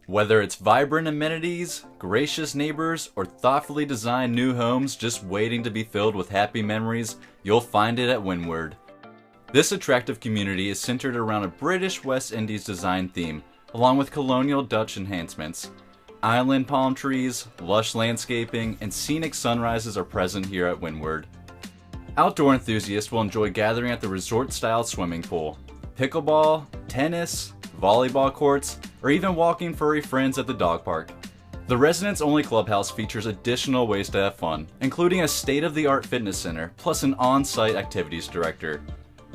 Whether it's vibrant amenities, gracious neighbors, or thoughtfully designed new homes just waiting to be filled with happy memories, you'll find it at Windward. This attractive community is centered around a British West Indies design theme, along with colonial Dutch enhancements. Island palm trees, lush landscaping, and scenic sunrises are present here at Windward. Outdoor enthusiasts will enjoy gathering at the resort-style swimming pool, pickleball, tennis, volleyball courts, or even walking furry friends at the dog park. The residents-only clubhouse features additional ways to have fun, including a state-of-the-art fitness center, plus an on-site activities director.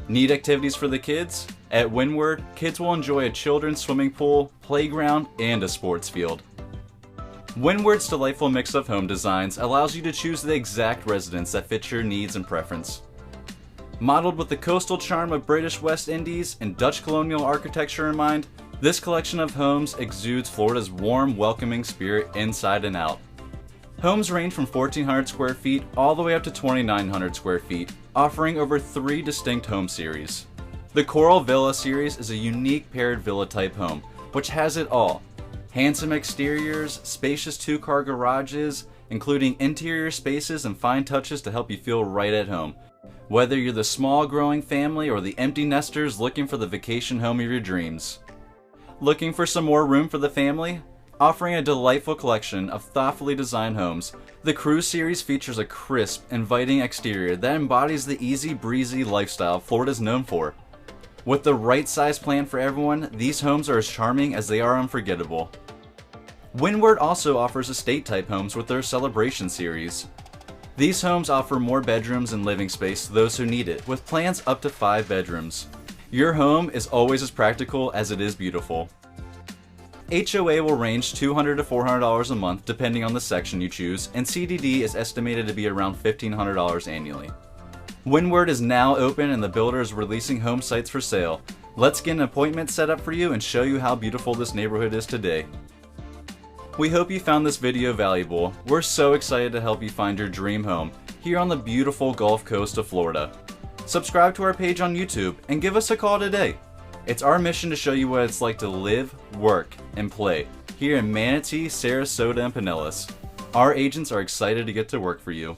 Need activities for the kids? At Windward, kids will enjoy a children's swimming pool, playground, and a sports field. Windward's delightful mix of home designs allows you to choose the exact residence that fits your needs and preference. Modeled with the coastal charm of British West Indies and Dutch colonial architecture in mind, this collection of homes exudes Florida's warm, welcoming spirit inside and out. Homes range from 1,400 square feet all the way up to 2,900 square feet, offering over 3 distinct home series. The Coral Villa series is a unique paired villa type home, which has it all. Handsome exteriors, spacious 2-car garages, including interior spaces and fine touches to help you feel right at home. Whether you're the small growing family or the empty nesters looking for the vacation home of your dreams. Looking for some more room for the family? Offering a delightful collection of thoughtfully designed homes, the Cruise series features a crisp, inviting exterior that embodies the easy breezy lifestyle Florida's known for. With the right size plan for everyone, these homes are as charming as they are unforgettable. Windward also offers estate-type homes with their Celebration series. These homes offer more bedrooms and living space to those who need it, with plans up to 5 bedrooms. Your home is always as practical as it is beautiful. HOA will range $200 to $400 a month depending on the section you choose, and CDD is estimated to be around $1,500 annually. Windward is now open and the builder is releasing home sites for sale. Let's get an appointment set up for you and show you how beautiful this neighborhood is today. We hope you found this video valuable. We're so excited to help you find your dream home here on the beautiful Gulf Coast of Florida. Subscribe to our page on YouTube and give us a call today. It's our mission to show you what it's like to live, work, and play here in Manatee, Sarasota, and Pinellas. Our agents are excited to get to work for you.